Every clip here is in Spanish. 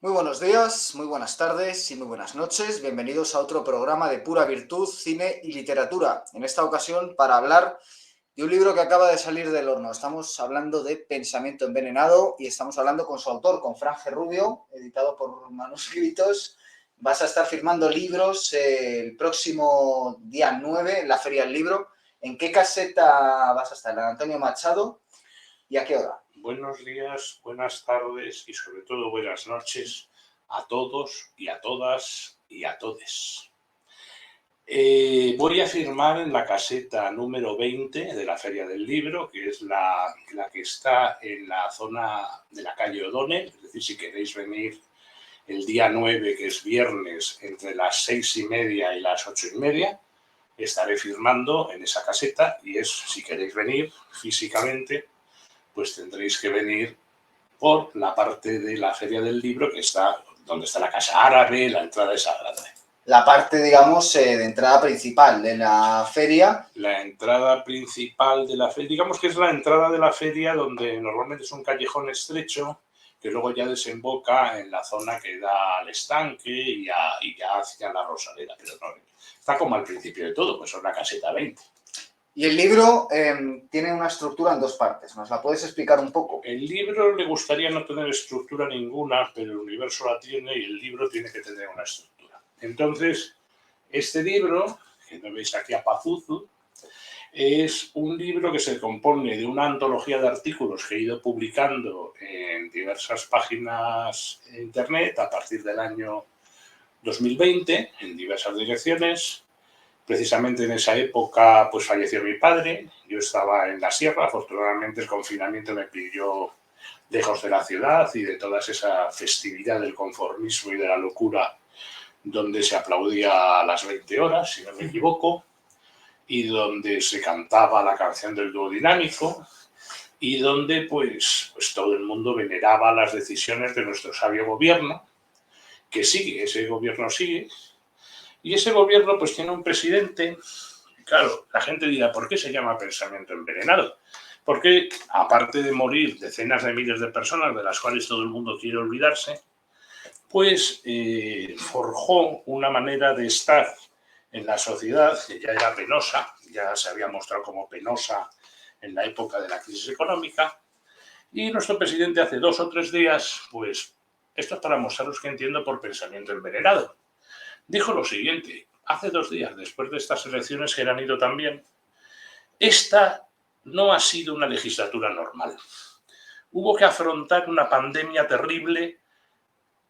Muy buenos días, muy buenas tardes y muy buenas noches. Bienvenidos a otro programa de Pura Virtud, Cine y Literatura. En esta ocasión para hablar de un libro que acaba de salir del horno. Estamos hablando de Pensamiento Envenenado y estamos hablando con su autor, con Fran G. Rubio, editado por Manuscritos. Vas a estar firmando libros el próximo día 9 en la Feria del Libro. ¿En qué caseta vas a estar? ¿En Antonio Machado? ¿Y a qué hora? Buenos días, buenas tardes y sobre todo buenas noches a todos y a todas y a todes. Voy a firmar en la caseta número 20 de la Feria del Libro, que es la que está en la zona de la calle O'Donnell. Es decir, si queréis venir el día 9, que es viernes, entre las 6:30 y las 8:30, estaré firmando en esa caseta y si queréis venir físicamente, pues tendréis que venir por la parte de la Feria del Libro que está donde está la Casa Árabe, la entrada es grande. La parte, digamos, de entrada principal de la feria. La entrada principal de la feria, digamos que es la entrada de la feria donde normalmente es un callejón estrecho que luego ya desemboca en la zona que da al estanque y ya hacia la Rosaleda, pero no, está como al principio de todo, pues son la caseta 20. Y el libro tiene una estructura en dos partes. ¿Nos la puedes explicar un poco? El libro le gustaría no tener estructura ninguna, pero el universo la tiene y el libro tiene que tener una estructura. Entonces, este libro, que no veis aquí a Pazuzu, es un libro que se compone de una antología de artículos que he ido publicando en diversas páginas de internet a partir del año 2020, en diversas direcciones. Precisamente en esa época pues falleció mi padre, yo estaba en la sierra, afortunadamente el confinamiento me pilló lejos de la ciudad y de toda esa festividad del conformismo y de la locura donde se aplaudía a las 20 horas, si no me equivoco, y donde se cantaba la canción del dúo dinámico y donde pues todo el mundo veneraba las decisiones de nuestro sabio gobierno, que sigue, ese gobierno sigue. Y ese gobierno pues tiene un presidente, claro, la gente dirá, ¿por qué se llama Pensamiento Envenenado? Porque aparte de morir decenas de miles de personas de las cuales todo el mundo quiere olvidarse, pues forjó una manera de estar en la sociedad que ya era penosa, ya se había mostrado como penosa en la época de la crisis económica, y nuestro presidente hace 2 o 3 días, pues esto es para mostraros que entiendo por pensamiento envenenado, dijo lo siguiente: hace 2 días, después de estas elecciones que han ido tan bien, esta no ha sido una legislatura normal. Hubo que afrontar una pandemia terrible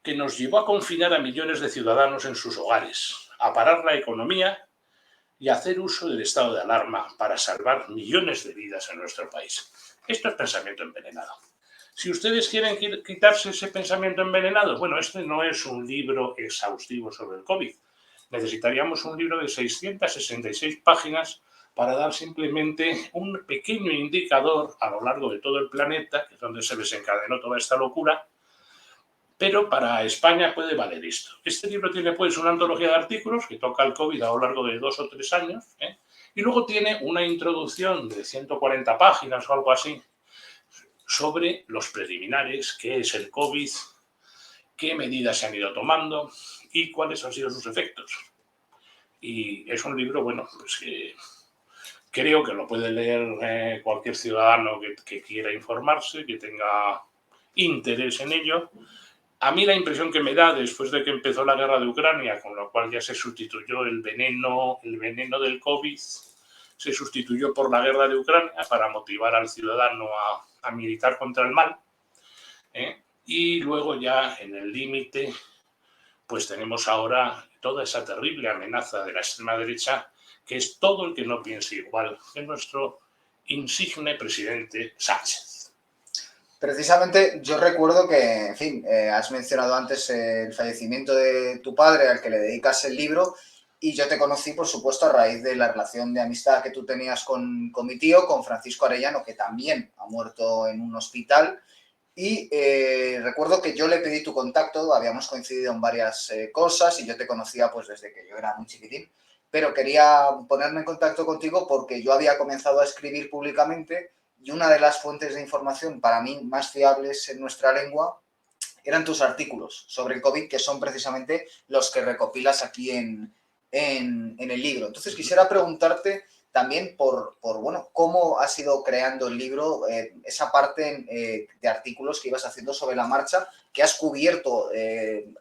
que nos llevó a confinar a millones de ciudadanos en sus hogares, a parar la economía y a hacer uso del estado de alarma para salvar millones de vidas en nuestro país. Esto es pensamiento envenenado. Si ustedes quieren quitarse ese pensamiento envenenado, bueno, este no es un libro exhaustivo sobre el COVID. Necesitaríamos un libro de 666 páginas para dar simplemente un pequeño indicador a lo largo de todo el planeta, que es donde se desencadenó toda esta locura, pero para España puede valer esto. Este libro tiene pues una antología de artículos que toca el COVID a lo largo de 2 o 3 años, y luego tiene una introducción de 140 páginas o algo así sobre los preliminares, qué es el COVID, qué medidas se han ido tomando y cuáles han sido sus efectos. Y es un libro, bueno, pues que creo que lo puede leer cualquier ciudadano que quiera informarse, que tenga interés en ello. A mí la impresión que me da después de que empezó la guerra de Ucrania, con lo cual ya se sustituyó el veneno del COVID, se sustituyó por la guerra de Ucrania para motivar al ciudadano a militar contra el mal. Y luego ya en el límite, pues tenemos ahora toda esa terrible amenaza de la extrema derecha, que es todo el que no piense igual que nuestro insigne presidente Sánchez. Precisamente yo recuerdo que, en fin, has mencionado antes el fallecimiento de tu padre al que le dedicas el libro y yo te conocí, por supuesto, a raíz de la relación de amistad que tú tenías con mi tío, con Francisco Arellano, que también ha muerto en un hospital. Y recuerdo que yo le pedí tu contacto, habíamos coincidido en varias cosas y yo te conocía pues desde que yo era muy chiquitín, pero quería ponerme en contacto contigo porque yo había comenzado a escribir públicamente y una de las fuentes de información para mí más fiables en nuestra lengua eran tus artículos sobre el COVID, que son precisamente los que recopilas aquí en el libro. Entonces quisiera preguntarte también por bueno, cómo has ido creando el libro, esa parte de artículos que ibas haciendo sobre la marcha, que has cubierto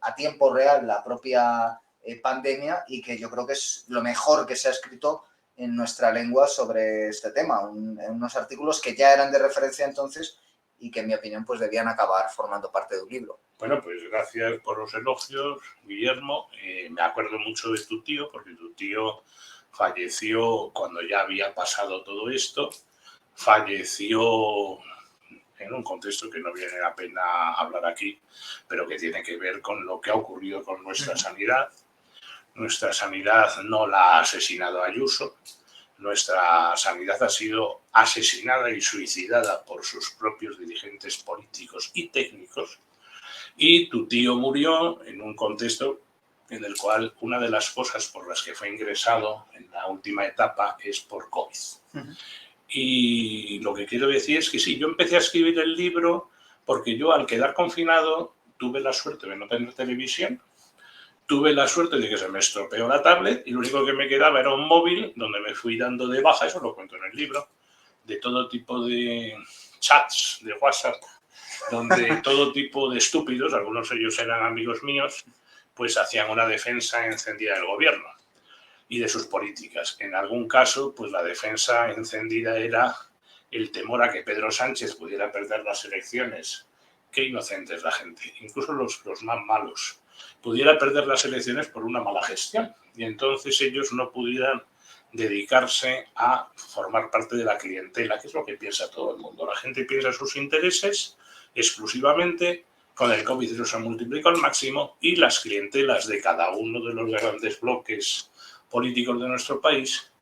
a tiempo real la propia pandemia y que yo creo que es lo mejor que se ha escrito en nuestra lengua sobre este tema. Unos artículos que ya eran de referencia entonces y que en mi opinión pues debían acabar formando parte de un libro. Bueno, pues gracias por los elogios, Guillermo. Me acuerdo mucho de tu tío, porque tu tío falleció cuando ya había pasado todo esto. Falleció en un contexto que no viene la pena hablar aquí, pero que tiene que ver con lo que ha ocurrido con nuestra sanidad. Nuestra sanidad no la ha asesinado Ayuso. Nuestra sanidad ha sido asesinada y suicidada por sus propios dirigentes políticos y técnicos. Y tu tío murió en un contexto en el cual una de las cosas por las que fue ingresado en la última etapa es por COVID. Y lo que quiero decir es que sí, yo empecé a escribir el libro porque yo al quedar confinado tuve la suerte de no tener televisión, tuve la suerte de que se me estropeó la tablet y lo único que me quedaba era un móvil donde me fui dando de baja, eso lo cuento en el libro, de todo tipo de chats de WhatsApp, donde todo tipo de estúpidos, algunos de ellos eran amigos míos, pues hacían una defensa encendida del gobierno y de sus políticas. En algún caso, pues la defensa encendida era el temor a que Pedro Sánchez pudiera perder las elecciones. Qué inocente es la gente, incluso los más malos. Pudiera perder las elecciones por una mala gestión y entonces ellos no pudieran dedicarse a formar parte de la clientela, que es lo que piensa todo el mundo. La gente piensa sus intereses exclusivamente, con el COVID eso se multiplicó al máximo y las clientelas de cada uno de los grandes bloques políticos de nuestro país,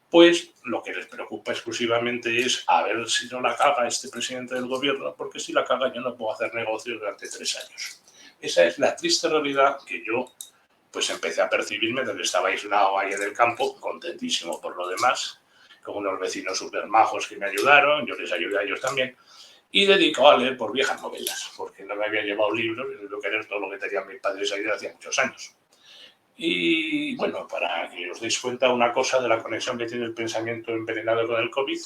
pues lo que les preocupa exclusivamente es a ver si no la caga este presidente del gobierno, porque si la caga yo no puedo hacer negocios durante 3 años. Esa es la triste realidad que yo pues empecé a percibirme desde que estaba aislado ahí en el campo, contentísimo por lo demás, con unos vecinos súper majos que me ayudaron, yo les ayudé a ellos también, y dedicado a leer por viejas novelas, porque no me había llevado libros y no querer todo lo que tenían mis padres ahí desde hacía muchos años. Y bueno, para que os deis cuenta una cosa de la conexión que tiene el pensamiento envenenado con el COVID,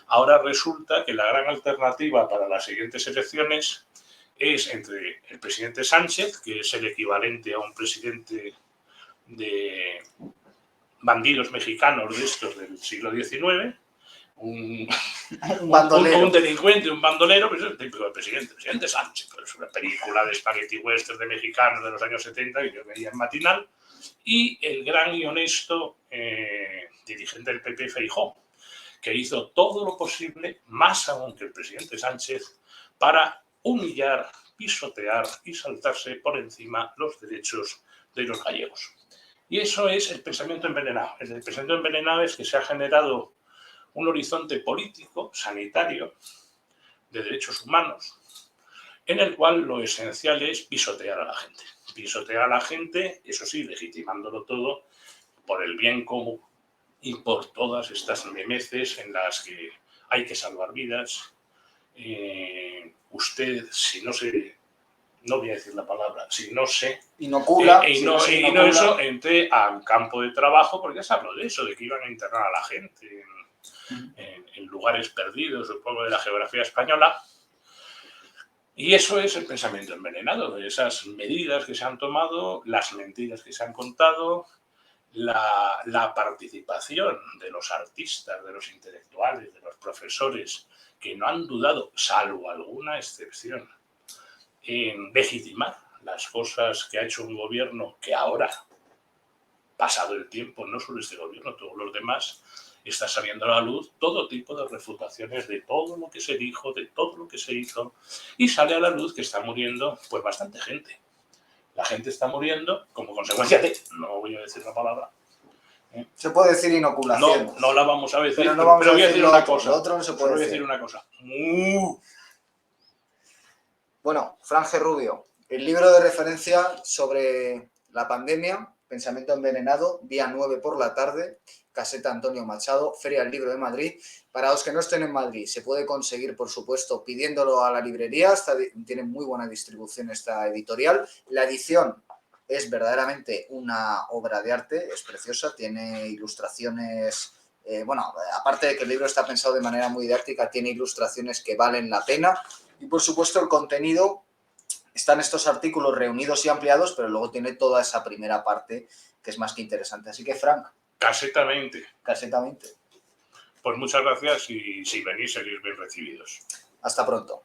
ahora resulta que la gran alternativa para las siguientes elecciones es entre el presidente Sánchez, que es el equivalente a un presidente de bandidos mexicanos de estos del siglo XIX, un delincuente, un bandolero, pues es el típico del presidente Sáncez. Pues es una película de spaghetti western de mexicanos de los años 70 que yo veía en Matinal, y el gran y honesto dirigente del PP, Feijóo, que hizo todo lo posible, más aún que el presidente Sánchez, para humillar, pisotear y saltarse por encima los derechos de los gallegos. Y eso es el pensamiento envenenado. El pensamiento envenenado es que se ha generado un horizonte político, sanitario, de derechos humanos, en el cual lo esencial es pisotear a la gente. Pisotear a la gente, eso sí, legitimándolo todo por el bien común y por todas estas memeces en las que hay que salvar vidas. Usted, si no se... no voy a decir la palabra, si no se inocula, eso, entré al campo de trabajo, porque ya se habló de eso, de que iban a internar a la gente en lugares perdidos, supongo, de la geografía española. Y eso es el pensamiento envenenado, esas medidas que se han tomado, las mentiras que se han contado, la participación de los artistas, de los intelectuales, de los profesores, que no han dudado, salvo alguna excepción, en legitimar las cosas que ha hecho un gobierno que ahora, pasado el tiempo, no solo este gobierno, todos los demás, está saliendo a la luz todo tipo de refutaciones de todo lo que se dijo, de todo lo que se hizo, y sale a la luz que está muriendo pues bastante gente. La gente está muriendo como consecuencia de, no voy a decir la palabra, se puede decir inoculación. No la vamos a decir, pero voy a decir una cosa. Lo otro no se puede decir. Voy a decir una cosa. Bueno, Franje Rubio, el libro de referencia sobre la pandemia Pensamiento Envenenado, día 9 por la tarde, Caseta Antonio Machado, Feria del Libro de Madrid. Para los que no estén en Madrid, se puede conseguir, por supuesto, pidiéndolo a la librería. Tiene muy buena distribución esta editorial. La edición es verdaderamente una obra de arte, es preciosa, tiene ilustraciones... bueno, aparte de que el libro está pensado de manera muy didáctica, tiene ilustraciones que valen la pena. Y, por supuesto, el contenido... Están estos artículos reunidos y ampliados, pero luego tiene toda esa primera parte que es más que interesante. Así que, Frank. Caseta 20. Caseta 20. Pues muchas gracias y si venís, seréis bien recibidos. Hasta pronto.